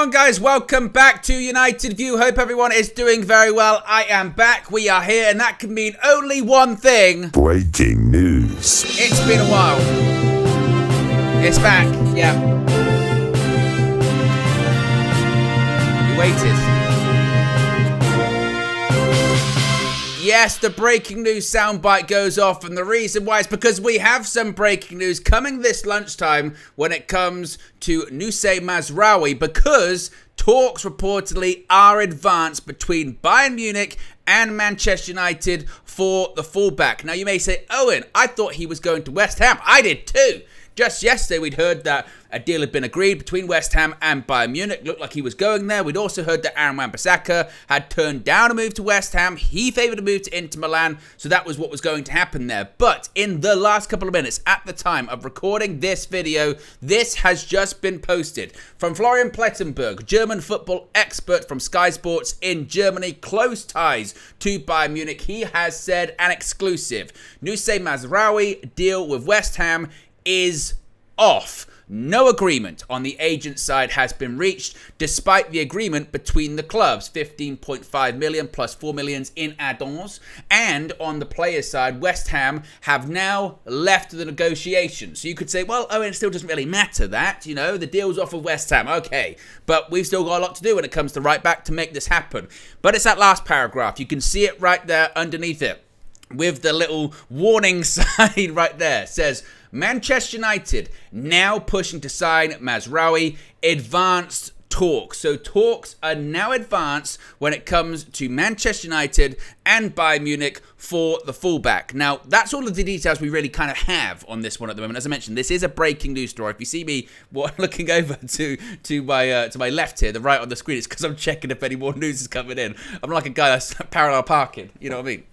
on, guys? Welcome back to United View. Hope everyone is doing very well. I am back. We are here, and that can mean only one thing. Breaking news. It's been a while. It's back. Yeah. We waited. Yes, the breaking news soundbite goes off, and the reason why is because we have some breaking news coming this lunchtime when it comes to Mazraoui, because talks reportedly are advanced between Bayern Munich and Manchester United for the fullback. Now, you may say, Owen, I thought he was going to West Ham. I did too. Just yesterday, we'd heard that a deal had been agreed between West Ham and Bayern Munich. Looked like he was going there. We'd also heard that Wan-Bissaka had turned down a move to West Ham. He favoured a move to Inter Milan, so that was what was going to happen there. But in the last couple of minutes, at the time of recording this video, this has just been posted from Florian Plettenberg, German football expert from Sky Sports in Germany, close ties to Bayern Munich. He has said an exclusive: Mazraoui deal with West Ham is off. No agreement on the agent side has been reached, despite the agreement between the clubs, 15.5 million plus 4 million in add-ons. And on the players' side, West Ham have now left the negotiations. So you could say, well, Owen, it still doesn't really matter that, you know, the deal's off of West Ham. Okay, but we've still got a lot to do when it comes to right back to make this happen. But it's that last paragraph. You can see it right there underneath it, with the little warning sign right there. It says, Manchester United now pushing to sign Mazraoui, advanced talks. So talks are now advanced when it comes to Manchester United and Bayern Munich for the fullback. Now, that's all of the details we really kind of have on this one at the moment. As I mentioned, this is a breaking news story. If you see me looking over to my left here, the right on the screen, it's because I'm checking if any more news is coming in. I'm like a guy that's parallel parking, you know what I mean?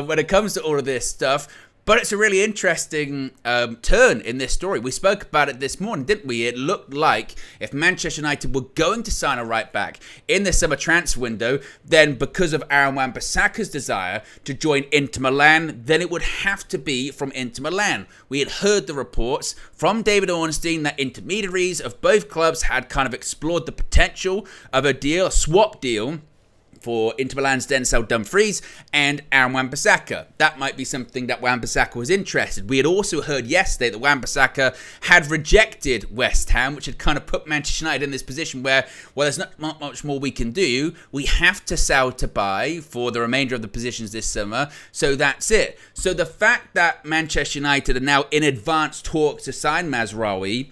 When it comes to all of this stuff. But it's a really interesting turn in this story. We spoke about it this morning, didn't we? It looked like if Manchester United were going to sign a right back in the summer transfer window, then because of Wan-Bissaka's desire to join Inter Milan, then it would have to be from Inter Milan. We had heard the reports from David Ornstein that intermediaries of both clubs had kind of explored the potential of a deal, a swap deal, for Inter Milan's Denzel Dumfries and Wan-Bissaka. That might be something that Wan-Bissaka was interested. We had also heard yesterday that Wan-Bissaka had rejected West Ham, which had kind of put Manchester United in this position where, well, there's not much more we can do. We have to sell to buy for the remainder of the positions this summer, so that's it. So the fact that Manchester United are now in advanced talks to sign Mazraoui,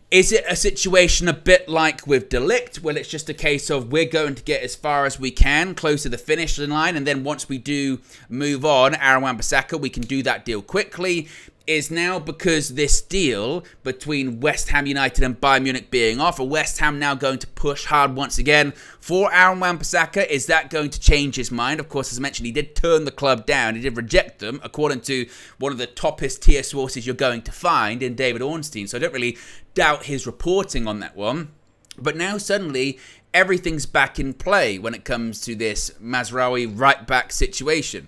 is it a situation a bit like with De Ligt, where it's just a case of we're going to get as far as we can, close to the finish line, and then once we do move on, Wan-Bissaka, we can do that deal quickly? Is now, because this deal between West Ham United and Bayern Munich being off, are West Ham now going to push hard once again for Wan-Bissaka? Is that going to change his mind? Of course, as I mentioned, he did turn the club down. He did reject them, according to one of the toppest tier sources you're going to find in David Ornstein. So I don't really doubt his reporting on that one. But now suddenly everything's back in play when it comes to this Mazraoui right back situation.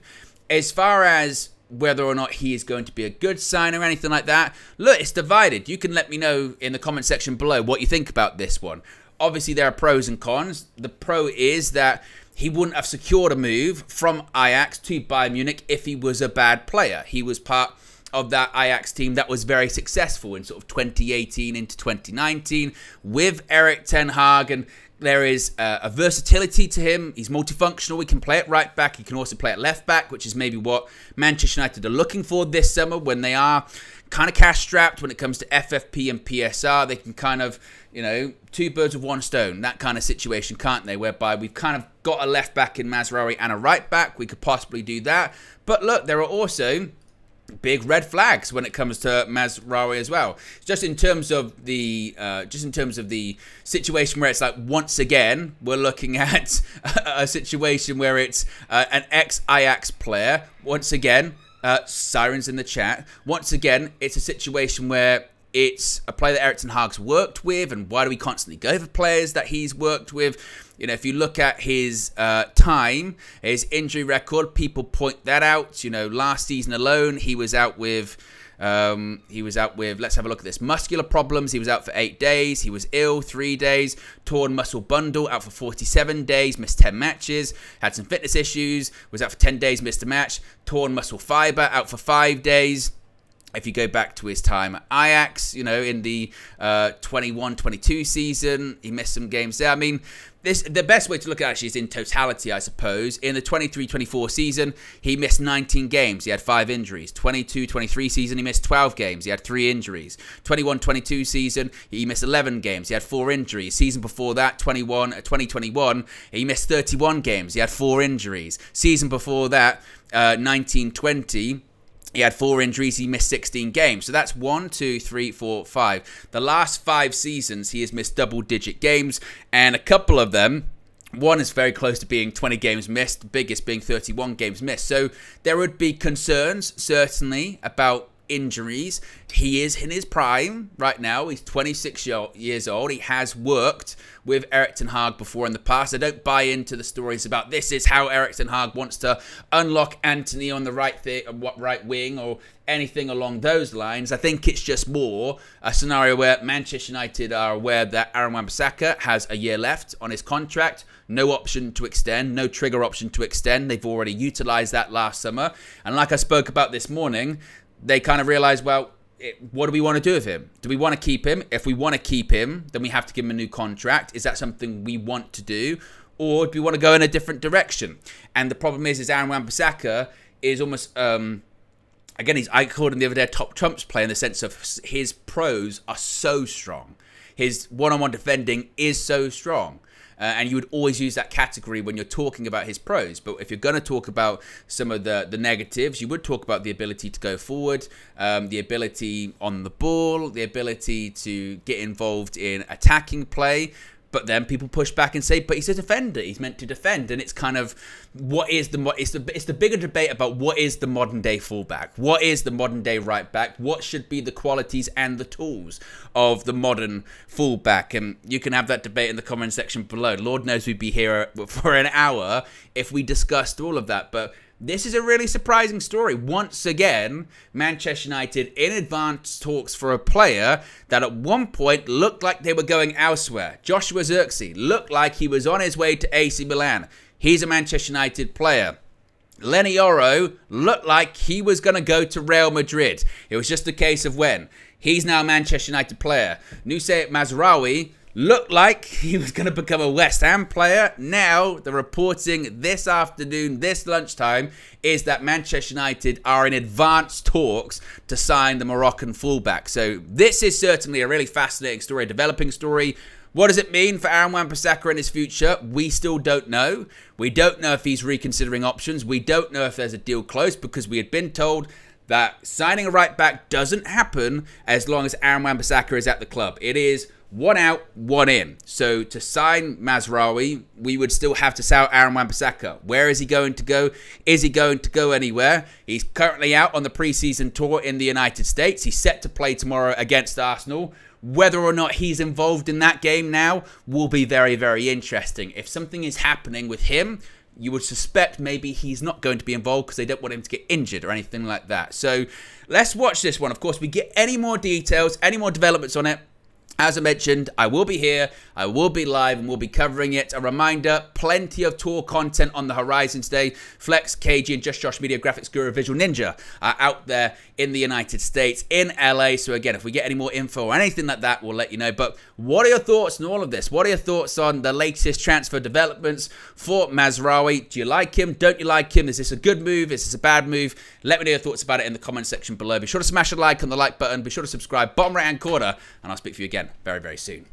As far as whether or not he is going to be a good sign or anything like that, look, it's divided. You can let me know in the comment section below what you think about this one. Obviously, there are pros and cons. The pro is that he wouldn't have secured a move from Ajax to Bayern Munich if he was a bad player. He was part of that Ajax team that was very successful in sort of 2018 into 2019 with Erik ten Hag, and there is a versatility to him. He's multifunctional. He can play at right back. He can also play at left back, which is maybe what Manchester United are looking for this summer when they are kind of cash strapped when it comes to FFP and PSR. They can kind of, you know, two birds with one stone, that kind of situation, can't they? Whereby we've kind of got a left back in Mazraoui and a right back. We could possibly do that. But look, there are also big red flags when it comes to Mazraoui as well. Just in terms of the situation where it's like, once again, we're looking at a situation where it's an ex-Ajax player. Once again, sirens in the chat. Once again, it's a situation where it's a player that Erik ten Hag's worked with, and why do we constantly go for players that he's worked with? You know, if you look at his time, his injury record, people point that out. You know, last season alone, he was out with He was out with, let's have a look at this, muscular problems. He was out for 8 days. He was ill 3 days. Torn muscle bundle, out for 47 days. Missed 10 matches. Had some fitness issues. Was out for 10 days. Missed a match. Torn muscle fiber, out for 5 days. If you go back to his time at Ajax, you know, in the 21-22 season, he missed some games there. I mean, the best way to look at it actually is in totality, I suppose. In the 23-24 season, he missed 19 games. He had 5 injuries. 22-23 season, he missed 12 games. He had 3 injuries. 21-22 season, he missed 11 games. He had 4 injuries. Season before that, 2021, he missed 31 games. He had 4 injuries. Season before that, 19-20, he had 4 injuries. He missed 16 games. So that's 1, 2, 3, 4, 5. The last 5 seasons, he has missed double-digit games. And a couple of them, one is very close to being 20 games missed. The biggest being 31 games missed. So there would be concerns, certainly, about injuries. He is in his prime right now. He's 26 years old. He has worked with Erik ten Hag before in the past. I don't buy into the stories about this is how Erik ten Hag wants to unlock Antony on the right wing or anything along those lines. I think it's just more a scenario where Manchester United are aware that Aaron Wan-Bissaka has a year left on his contract. No option to extend, no trigger option to extend. They've already utilised that last summer. And like I spoke about this morning, they kind of realised, well, what do we want to do with him? Do we want to keep him? If we want to keep him, then we have to give him a new contract. Is that something we want to do? Or do we want to go in a different direction? And the problem is Aaron Wan-Bissaka is almost, again, I called him the other day a top trumps player in the sense of his pros are so strong. His one-on-one defending is so strong. And you would always use that category when you're talking about his pros. But if you're going to talk about some of the negatives, you would talk about the ability to go forward, the ability on the ball, the ability to get involved in attacking play. But then people push back and say, but he's a defender. He's meant to defend. And it's kind of, it's the bigger debate about what is the modern day fullback? What is the modern day right back? What should be the qualities and the tools of the modern fullback? And you can have that debate in the comment section below. Lord knows we'd be here for an hour if we discussed all of that. But this is a really surprising story. Once again, Manchester United in advanced talks for a player that at one point looked like they were going elsewhere. Joshua Zirkzee looked like he was on his way to AC Milan. He's a Manchester United player. Lenny Yoro looked like he was going to go to Real Madrid. It was just a case of when. He's now a Manchester United player. Nusayt Mazraoui looked like he was going to become a West Ham player. Now, the reporting this afternoon, this lunchtime, is that Manchester United are in advanced talks to sign the Moroccan fullback. So this is certainly a really fascinating story, a developing story. What does it mean for Aaron Wan-Bissaka in his future? We still don't know. We don't know if he's reconsidering options. We don't know if there's a deal close because we had been told that signing a right back doesn't happen as long as Aaron Wan-Bissaka is at the club. It is 1 out, 1 in. So to sign Mazraoui, we would still have to sell Aaron Wan-Bissaka. Where is he going to go? Is he going to go anywhere? He's currently out on the preseason tour in the United States. He's set to play tomorrow against Arsenal. Whether or not he's involved in that game now will be very, very interesting. If something is happening with him, you would suspect maybe he's not going to be involved because they don't want him to get injured or anything like that. So let's watch this one. Of course, we get any more details, any more developments on it. As I mentioned, I will be here, I will be live, and we'll be covering it. A reminder, plenty of tour content on the horizon today. Flex, KG, and Just Josh Media Graphics Guru Visual Ninja are out there in the United States, in LA. So again, if we get any more info or anything like that, we'll let you know. But what are your thoughts on all of this? What are your thoughts on the latest transfer developments for Mazraoui? Do you like him? Don't you like him? Is this a good move? Is this a bad move? Let me know your thoughts about it in the comment section below. Be sure to smash a like on the like button. Be sure to subscribe, bottom right-hand corner, and I'll speak to you again very, very soon.